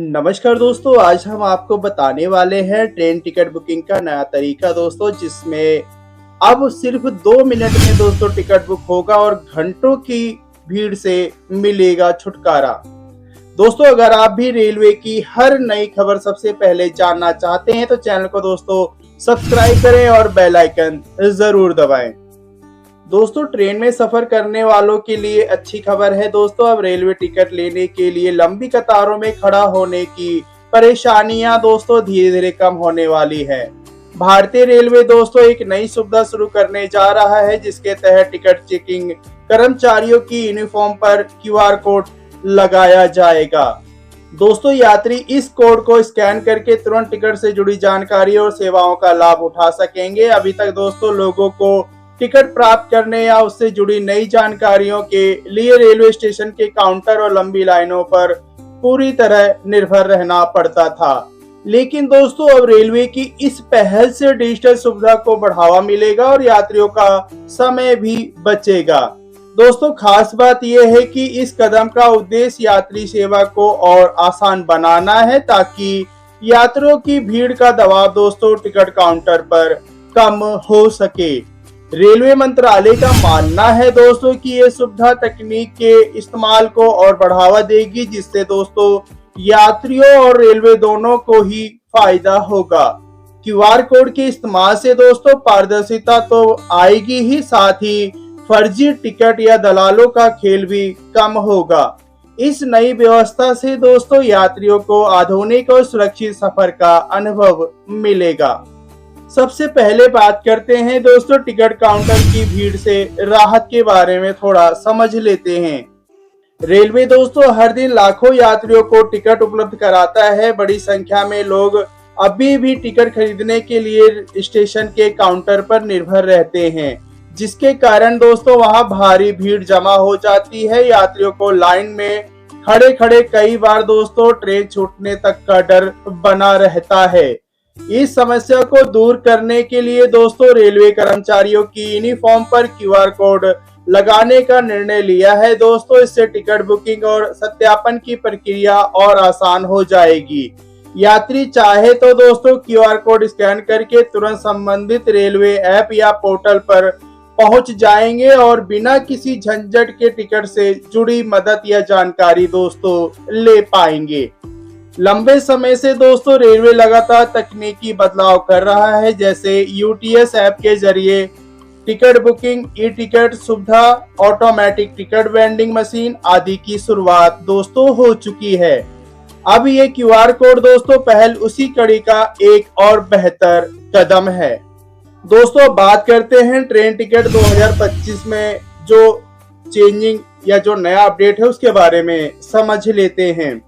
नमस्कार दोस्तों, आज हम आपको बताने वाले हैं ट्रेन टिकट बुकिंग का नया तरीका दोस्तों, जिसमें अब सिर्फ 2 मिनट में दोस्तों टिकट बुक होगा और घंटों की भीड़ से मिलेगा छुटकारा। दोस्तों, अगर आप भी रेलवे की हर नई खबर सबसे पहले जानना चाहते हैं तो चैनल को दोस्तों सब्सक्राइब करें और बेल आइकन जरूर दबाएं। दोस्तों, ट्रेन में सफर करने वालों के लिए अच्छी खबर है दोस्तों। अब रेलवे टिकट लेने के लिए लंबी कतारों में खड़ा होने की परेशानियां दोस्तों धीरे धीरे कम होने वाली है। भारतीय रेलवे दोस्तों एक नई सुविधा शुरू करने जा रहा है, जिसके तहत टिकट चेकिंग कर्मचारियों की यूनिफॉर्म पर क्यूआर कोड लगाया जाएगा। दोस्तों, यात्री इस कोड को स्कैन करके तुरंत टिकट से जुड़ी जानकारी और सेवाओं का लाभ उठा सकेंगे। अभी तक दोस्तों लोगों को टिकट प्राप्त करने या उससे जुड़ी नई जानकारियों के लिए रेलवे स्टेशन के काउंटर और लंबी लाइनों पर पूरी तरह निर्भर रहना पड़ता था। लेकिन दोस्तों अब रेलवे की इस पहल से डिजिटल सुविधा को बढ़ावा मिलेगा और यात्रियों का समय भी बचेगा। दोस्तों, खास बात यह है कि इस कदम का उद्देश्य यात्री सेवा को और आसान बनाना है, ताकि यात्रियों की भीड़ का दबाव दोस्तों टिकट काउंटर पर कम हो सके। रेलवे मंत्रालय का मानना है दोस्तों कि ये सुविधा तकनीक के इस्तेमाल को और बढ़ावा देगी, जिससे दोस्तों यात्रियों और रेलवे दोनों को ही फायदा होगा। क्यूआर कोड के इस्तेमाल से दोस्तों पारदर्शिता तो आएगी ही, साथ ही फर्जी टिकट या दलालों का खेल भी कम होगा। इस नई व्यवस्था से दोस्तों यात्रियों को आधुनिक और सुरक्षित सफर का अनुभव मिलेगा। सबसे पहले बात करते हैं दोस्तों टिकट काउंटर की भीड़ से राहत के बारे में थोड़ा समझ लेते हैं। रेलवे दोस्तों हर दिन लाखों यात्रियों को टिकट उपलब्ध कराता है। बड़ी संख्या में लोग अभी भी टिकट खरीदने के लिए स्टेशन के काउंटर पर निर्भर रहते हैं, जिसके कारण दोस्तों वहां भारी भीड़ जमा हो जाती है। यात्रियों को लाइन में खड़े खड़े कई बार दोस्तों ट्रेन छूटने तक का डर बना रहता है। इस समस्या को दूर करने के लिए दोस्तों रेलवे कर्मचारियों की यूनिफॉर्म पर क्यूआर कोड लगाने का निर्णय लिया है। दोस्तों इससे टिकट बुकिंग और सत्यापन की प्रक्रिया और आसान हो जाएगी। यात्री चाहे तो दोस्तों क्यूआर कोड स्कैन करके तुरंत संबंधित रेलवे ऐप या पोर्टल पर पहुंच जाएंगे और बिना किसी झंझट के टिकट से जुड़ी मदद या जानकारी दोस्तों ले पाएंगे। लंबे समय से दोस्तों रेलवे लगातार तकनीकी बदलाव कर रहा है, जैसे यूटीएस ऐप के जरिए टिकट बुकिंग, ई टिकट सुविधा, ऑटोमेटिक टिकट वेंडिंग मशीन आदि की शुरुआत दोस्तों हो चुकी है। अब ये क्यूआर कोड दोस्तों पहल उसी कड़ी का एक और बेहतर कदम है। दोस्तों बात करते हैं ट्रेन टिकट 2025 में जो चेंजिंग या जो नया अपडेट है उसके बारे में समझ लेते हैं।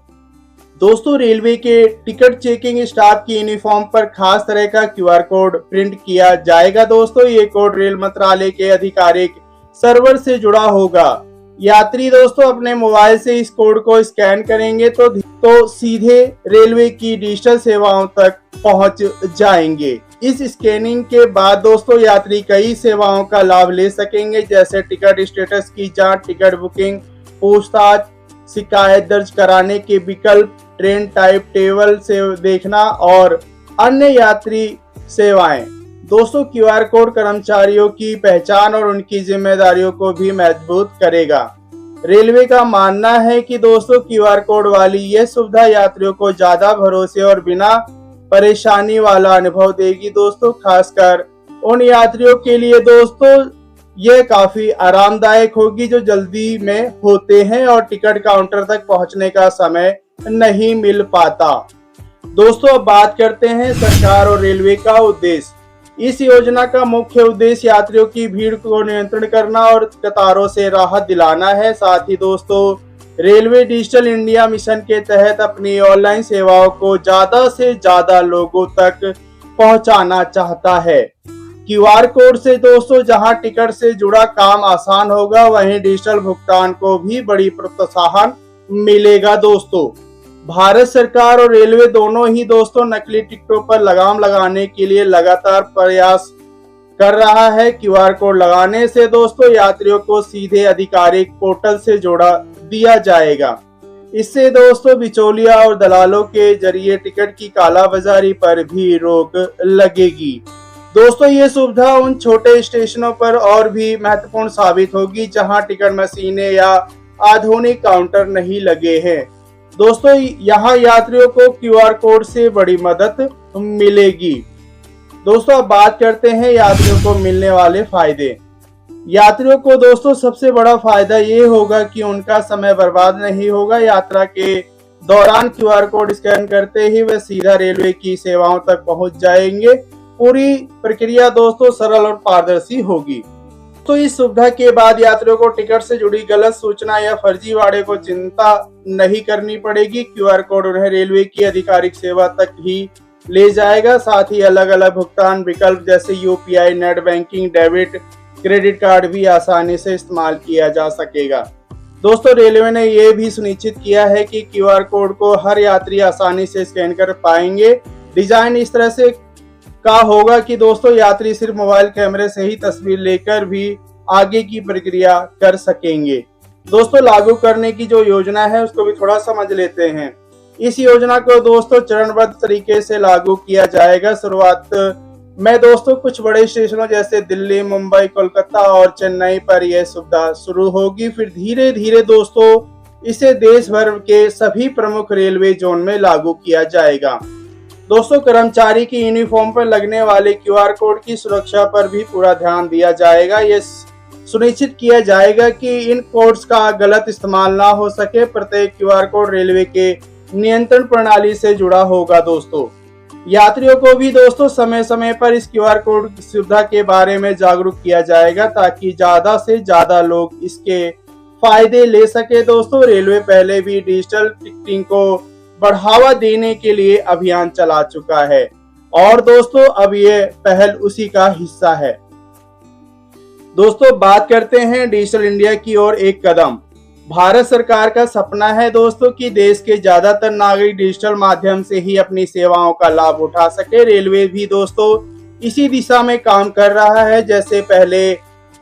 दोस्तों रेलवे के टिकट चेकिंग स्टाफ की यूनिफॉर्म पर खास तरह का क्यूआर कोड प्रिंट किया जाएगा। दोस्तों ये कोड रेल मंत्रालय के आधिकारिक सर्वर से जुड़ा होगा। यात्री दोस्तों अपने मोबाइल से इस कोड को स्कैन करेंगे तो सीधे रेलवे की डिजिटल सेवाओं तक पहुंच जाएंगे। इस स्कैनिंग के बाद दोस्तों यात्री कई सेवाओं का लाभ ले सकेंगे, जैसे टिकट स्टेटस की जांच, टिकट बुकिंग, पूछताछ, शिकायत दर्ज कराने के विकल्प, ट्रेन टाइप टेबल से देखना और अन्य यात्री सेवाएं। दोस्तों क्यूआर कोड कर्मचारियों की पहचान और उनकी जिम्मेदारियों को भी मजबूत करेगा। रेलवे का मानना है कि दोस्तों क्यूआर कोड वाली यह सुविधा यात्रियों को ज्यादा भरोसे और बिना परेशानी वाला अनुभव देगी। दोस्तों खासकर उन यात्रियों के लिए दोस्तों यह काफी आरामदायक होगी जो जल्दी में होते हैं और टिकट काउंटर तक पहुंचने का समय नहीं मिल पाता। दोस्तों अब बात करते हैं सरकार और रेलवे का उद्देश्य। इस योजना का मुख्य उद्देश्य यात्रियों की भीड़ को नियंत्रण करना और कतारों से राहत दिलाना है। साथ ही दोस्तों रेलवे डिजिटल इंडिया मिशन के तहत अपनी ऑनलाइन सेवाओं को ज्यादा से ज्यादा लोगों तक पहुंचाना चाहता है। क्यूआर कोड से दोस्तों जहां टिकट से जुड़ा काम आसान होगा, वहीं डिजिटल भुगतान को भी बड़ी प्रोत्साहन मिलेगा। दोस्तों भारत सरकार और रेलवे दोनों ही दोस्तों नकली टिकटों पर लगाम लगाने के लिए लगातार प्रयास कर रहा है। क्यूआर कोड लगाने से दोस्तों यात्रियों को सीधे आधिकारिक पोर्टल से जोड़ा दिया जाएगा। इससे दोस्तों बिचौलिया और दलालों के जरिए टिकट की कालाबाजारी पर भी रोक लगेगी। दोस्तों ये सुविधा उन छोटे स्टेशनों पर और भी महत्वपूर्ण साबित होगी जहां टिकट मशीनें या आधुनिक काउंटर नहीं लगे हैं। दोस्तों यहाँ यात्रियों को क्यूआर कोड से बड़ी मदद मिलेगी। दोस्तों अब बात करते हैं यात्रियों को मिलने वाले फायदे। यात्रियों को दोस्तों सबसे बड़ा फायदा ये होगा कि उनका समय बर्बाद नहीं होगा। यात्रा के दौरान क्यूआर कोड स्कैन करते ही वे सीधा रेलवे की सेवाओं तक पहुंच जाएंगे। पूरी प्रक्रिया दोस्तों सरल और पारदर्शी होगी। तो इस सुविधा के बाद यात्रियों को टिकट से जुड़ी गलत सूचना या फर्जीवाड़े को चिंता नहीं करनी पड़ेगी। क्यूआर कोड उन्हें रेलवे की आधिकारिक सेवा तक ही ले जाएगा। साथ ही अलग अलग भुगतान विकल्प जैसे UPI, net banking, debit, credit card भी आसानी से इस्तेमाल किया जा सकेगा। दोस्तों रेलवे ने यह भी सुनिश्चित किया है कि क्यूआर कोड को हर यात्री आसानी से स्कैन कर पाएंगे। डिजाइन इस तरह से का होगा कि दोस्तों यात्री सिर्फ मोबाइल कैमरे से ही तस्वीर लेकर भी आगे की प्रक्रिया कर सकेंगे। दोस्तों लागू करने की जो योजना है उसको भी थोड़ा समझ लेते हैं। इस योजना को दोस्तों चरणबद्ध तरीके से लागू किया जाएगा। शुरुआत में दोस्तों कुछ बड़े स्टेशनों जैसे दिल्ली, मुंबई, कोलकाता और चेन्नई पर यह सुविधा शुरू होगी। फिर धीरे धीरे दोस्तों इसे देश भर के सभी प्रमुख रेलवे जोन में लागू किया जाएगा। दोस्तों कर्मचारी की यूनिफॉर्म पर लगने वाले क्यूआर कोड की सुरक्षा पर भी पूरा ध्यान दिया जाएगा। ये सुनिश्चित किया जाएगा कि इन कोड्स का गलत इस्तेमाल ना हो सके। प्रत्येक क्यूआर कोड रेलवे के नियंत्रण प्रणाली से जुड़ा होगा। दोस्तों यात्रियों को भी दोस्तों समय समय पर इस क्यूआर कोड सुविधा के बारे में जागरूक किया जाएगा ताकि ज्यादा से ज्यादा लोग इसके फायदे ले सके। दोस्तों रेलवे पहले भी डिजिटल टिकटिंग को बढ़ावा देने के लिए अभियान चला चुका है और दोस्तों अब ये पहल उसी का हिस्सा है। दोस्तों बात करते हैं डिजिटल इंडिया की ओर एक कदम। भारत सरकार का सपना है दोस्तों कि देश के ज्यादातर नागरिक डिजिटल माध्यम से ही अपनी सेवाओं का लाभ उठा सके। रेलवे भी दोस्तों इसी दिशा में काम कर रहा है। जैसे पहले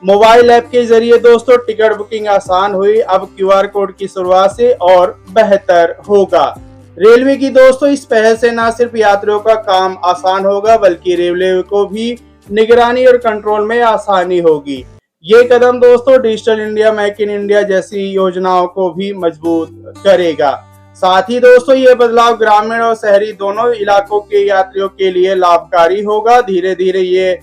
मोबाइल ऐप के जरिए दोस्तों टिकट बुकिंग आसान हुई, अब क्यूआर कोड की शुरुआत से और बेहतर होगा। रेलवे की दोस्तों इस पहल से न सिर्फ यात्रियों का काम आसान होगा बल्कि रेलवे को भी निगरानी और कंट्रोल में आसानी होगी। ये कदम दोस्तों digital India, make in India जैसी योजनाओं को भी मजबूत करेगा। साथ ही दोस्तों ये बदलाव ग्रामीण और शहरी दोनों इलाकों के यात्रियों के लिए लाभकारी होगा। धीरे धीरे ये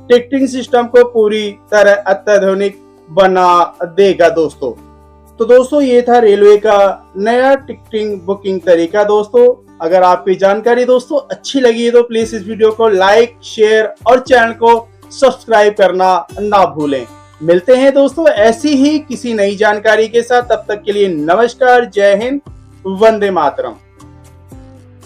टिकटिंग सिस्टम को पूरी तरह अत्याधुनिक बना देगा। तो दोस्तों ये था रेलवे का नया टिकटिंग बुकिंग तरीका। दोस्तों अगर आपकी जानकारी दोस्तों अच्छी लगी है तो प्लीज इस वीडियो को लाइक, शेयर और चैनल को सब्सक्राइब करना ना भूलें। मिलते हैं दोस्तों ऐसी ही किसी नई जानकारी के साथ। तब तक के लिए नमस्कार, जय हिंद, वंदे मातरम।